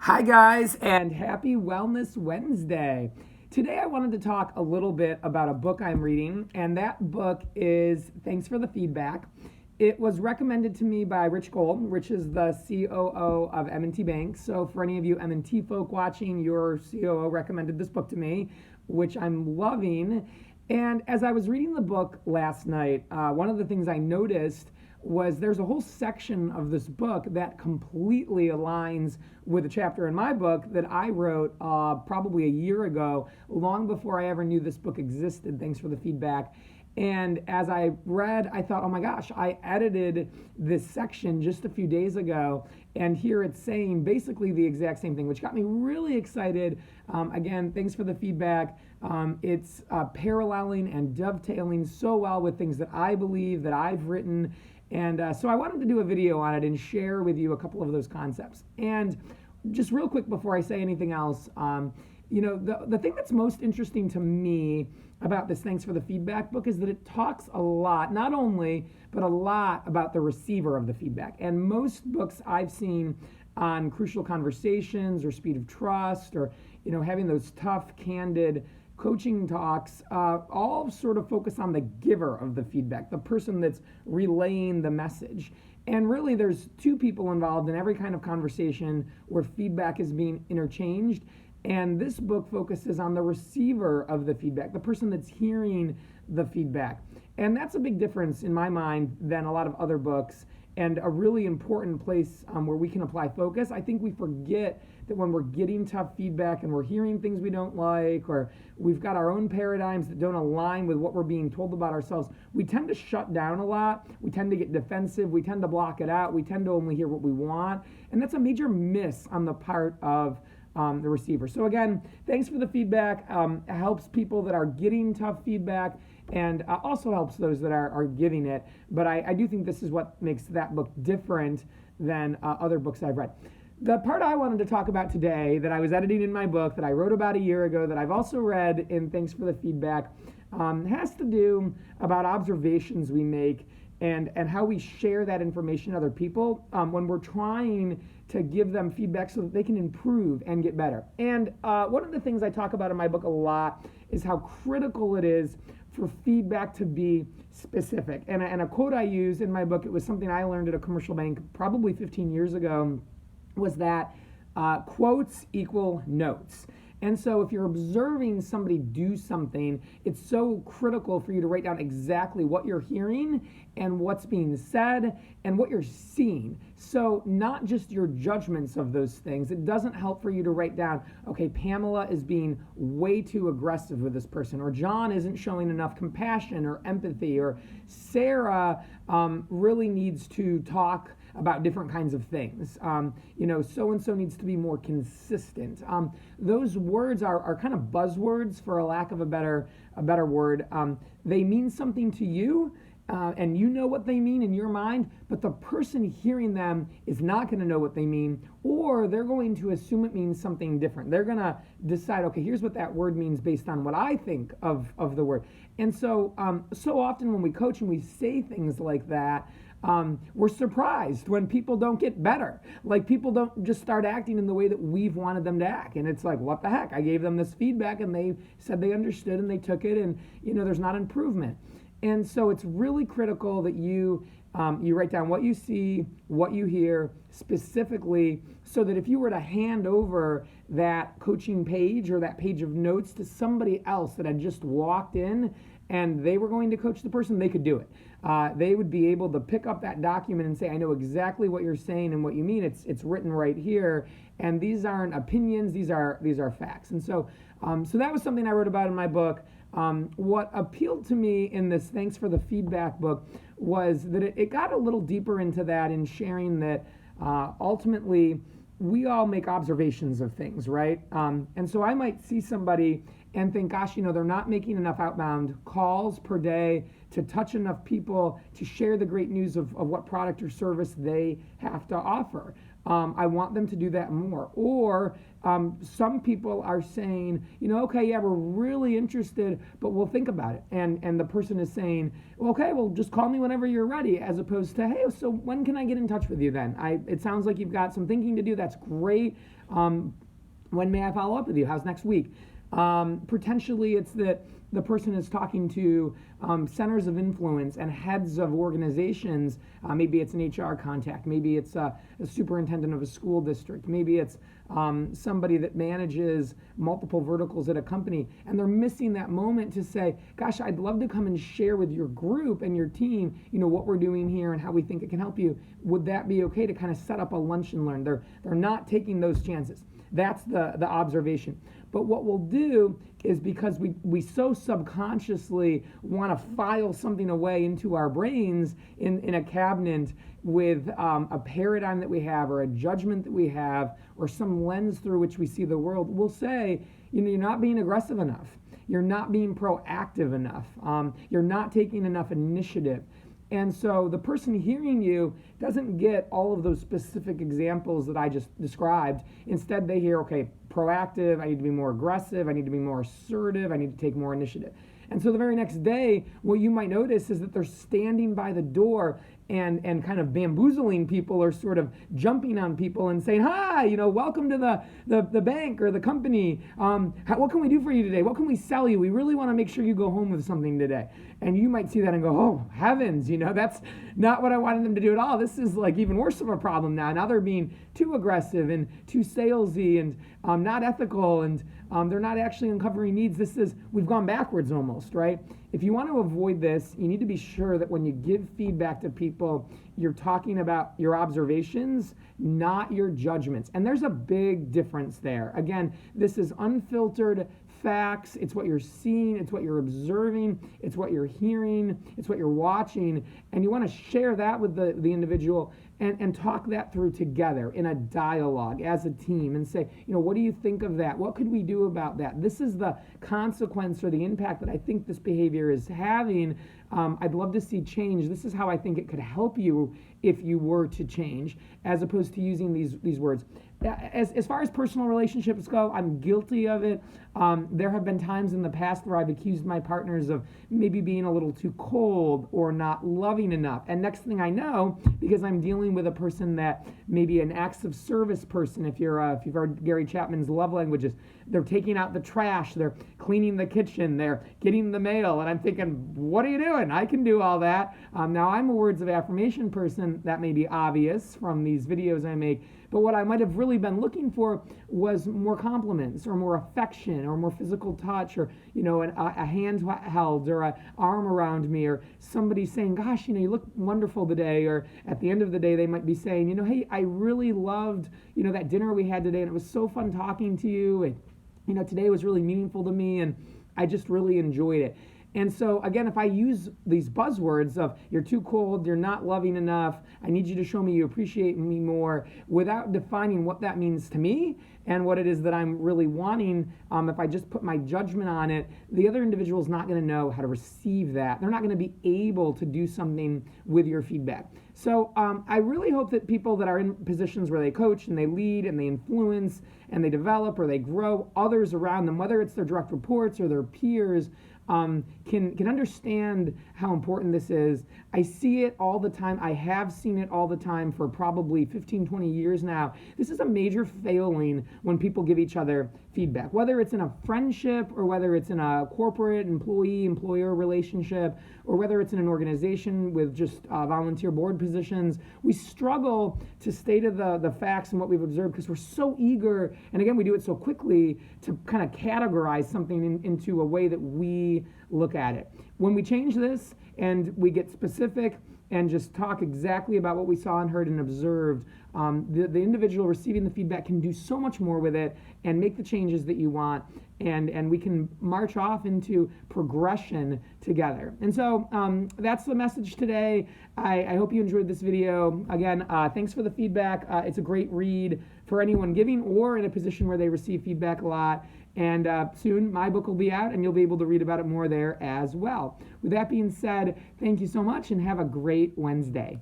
Hi, guys, and happy Wellness Wednesday. Today, I wanted to talk a little bit about a book I'm reading, and that book is Thanks for the Feedback. It was recommended to me by Rich Gold. Rich is the COO of M&T Bank. So, for any of you M&T folk watching, your COO recommended this book to me, which I'm loving. And as I was reading the book last night, one of the things I noticed was there's a whole section of this book that completely aligns with a chapter in my book that I wrote probably a year ago, long before I ever knew this book existed. Thanks for the feedback. And as I read, I thought, oh my gosh, I edited this section just a few days ago, and here it's saying basically the exact same thing, which got me really excited. Again, thanks for the feedback. It's paralleling and dovetailing so well with things that I believe, that I've written. And so I wanted to do a video on it and share with you a couple of those concepts. And just real quick before I say anything else, the thing that's most interesting to me about this Thanks for the Feedback book is that it talks a lot, not only, but a lot about the receiver of the feedback. And most books I've seen on crucial conversations or speed of trust or, having those tough, candid coaching talks all sort of focus on the giver of the feedback, the person that's relaying the message. And really, there's two people involved in every kind of conversation where feedback is being interchanged. And this book focuses on the receiver of the feedback, the person that's hearing the feedback. And that's a big difference in my mind than a lot of other books, and a really important place where we can apply focus. I think we forget that when we're getting tough feedback and we're hearing things we don't like, or we've got our own paradigms that don't align with what we're being told about ourselves, we tend to shut down a lot. We tend to get defensive. We tend to block it out. We tend to only hear what we want. And that's a major miss on the part of the receiver. So again, thanks for the feedback. It helps people that are getting tough feedback, and also helps those that are giving it. But I do think this is what makes that book different than other books I've read. The part I wanted to talk about today that I was editing in my book, that I wrote about a year ago, that I've also read in Thanks for the Feedback, has to do about observations we make and how we share that information to other people when we're trying to give them feedback so that they can improve and get better. And one of the things I talk about in my book a lot is how critical it is for feedback to be specific. And a quote I use in my book, it was something I learned at a commercial bank probably 15 years ago, was that quotes equal notes. And so if you're observing somebody do something, it's so critical for you to write down exactly what you're hearing and what's being said and what you're seeing. So not just your judgments of those things. It doesn't help for you to write down, okay, Pamela is being way too aggressive with this person, or John isn't showing enough compassion or empathy, or Sarah really needs to talk about different kinds of things. So-and-so needs to be more consistent. Those words are kind of buzzwords, for a lack of a better word. They mean something to you, and you know what they mean in your mind, but the person hearing them is not going to know what they mean, or they're going to assume it means something different. They're going to decide, okay, here's what that word means based on what I think of the word. And so often when we coach and we say things like that, we're surprised when people don't get better. Like, people don't just start acting in the way that we've wanted them to act. And it's like, what the heck? I gave them this feedback and they said they understood and they took it, and there's not improvement. And so it's really critical that you write down what you see, what you hear specifically, so that if you were to hand over that coaching page or that page of notes to somebody else that had just walked in and they were going to coach the person, they could do it. They would be able to pick up that document and say, I know exactly what you're saying and what you mean. It's written right here, and these aren't opinions, these are facts. And so that was something I wrote about in my book. What appealed to me in this Thanks for the Feedback book was that it got a little deeper into that, in sharing that ultimately we all make observations of things, right? And so I might see somebody and think, gosh, they're not making enough outbound calls per day to touch enough people to share the great news of what product or service they have to offer. I want them to do that more. Or some people are saying, okay, yeah, we're really interested, but we'll think about it. And the person is saying, okay, well, just call me whenever you're ready, as opposed to, hey, so when can I get in touch with you then? It sounds like you've got some thinking to do. That's great. When may I follow up with you? How's next week? Potentially, it's that the person is talking to centers of influence and heads of organizations. Maybe it's an HR contact. Maybe it's a superintendent of a school district. Maybe it's somebody that manages multiple verticals at a company. And they're missing that moment to say, gosh, I'd love to come and share with your group and your team, what we're doing here and how we think it can help you. Would that be okay to kind of set up a lunch and learn? They're not taking those chances. That's the observation. But what we'll do is, because we so subconsciously want to file something away into our brains in a cabinet with a paradigm that we have, or a judgment that we have, or some lens through which we see the world, we'll say, you're not being aggressive enough. You're not being proactive enough. You're not taking enough initiative. And so the person hearing you doesn't get all of those specific examples that I just described. Instead, they hear, okay, proactive, I need to be more aggressive, I need to be more assertive, I need to take more initiative. And so the very next day, what you might notice is that they're standing by the door and kind of bamboozling people, or sort of jumping on people and saying, hi, welcome to the bank or the company. What can we do for you today? What can we sell you? We really want to make sure you go home with something today. And you might see that and go, oh, heavens, that's not what I wanted them to do at all. This is like even worse of a problem now. Now they're being too aggressive and too salesy and not ethical, and they're not actually uncovering needs. We've gone backwards almost, right? If you want to avoid this, you need to be sure that when you give feedback to people, you're talking about your observations, not your judgments. And there's a big difference there. Again, this is unfiltered facts. It's what you're seeing, it's what you're observing, it's what you're hearing, it's what you're watching, and you want to share that with the individual and talk that through together in a dialogue as a team, and say, what do you think of that? What could we do about that? This is the consequence or the impact that I think this behavior is having. I'd love to see change. This is how I think it could help you if you were to change, as opposed to using these words. As far as personal relationships go, I'm guilty of it. There have been times in the past where I've accused my partners of maybe being a little too cold or not loving enough. And next thing I know, because I'm dealing with a person that maybe an acts of service person, if you've heard Gary Chapman's love languages, they're taking out the trash, they're cleaning the kitchen, they're getting the mail, and I'm thinking, what are you doing? I can do all that. Now I'm a words of affirmation person. That may be obvious from these videos I make. But what I might have really been looking for was more compliments, or more affection, or more physical touch, or a hand held, or an arm around me, or somebody saying, gosh, you look wonderful today. Or at the end of the day, they might be saying, hey, I really loved that dinner we had today, and it was so fun talking to you, and today was really meaningful to me, and I just really enjoyed it. And so, again, if I use these buzzwords of you're too cold, you're not loving enough, I need you to show me you appreciate me more, without defining what that means to me and what it is that I'm really wanting, if I just put my judgment on it, the other individual is not going to know how to receive that. They're not going to be able to do something with your feedback. So I really hope that people that are in positions where they coach and they lead and they influence and they develop or they grow others around them, whether it's their direct reports or their peers, can understand how important this is. I see it all the time. I have seen it all the time for probably 15, 20 years now. This is a major failing when people give each other feedback, whether it's in a friendship or whether it's in a corporate employee-employer relationship, or whether it's in an organization with just volunteer board positions. We struggle to state the facts and what we've observed because we're so eager, and again, we do it so quickly, to kind of categorize something into a way that we look at it. When we change this and we get specific and just talk exactly about what we saw and heard and observed, the individual receiving the feedback can do so much more with it and make the changes that you want, and we can march off into progression together. And so that's the message today. I hope you enjoyed this video. Again, thanks for the feedback. It's a great read for anyone giving or in a position where they receive feedback a lot. And soon my book will be out and you'll be able to read about it more there as well. With that being said, thank you so much and have a great Wednesday.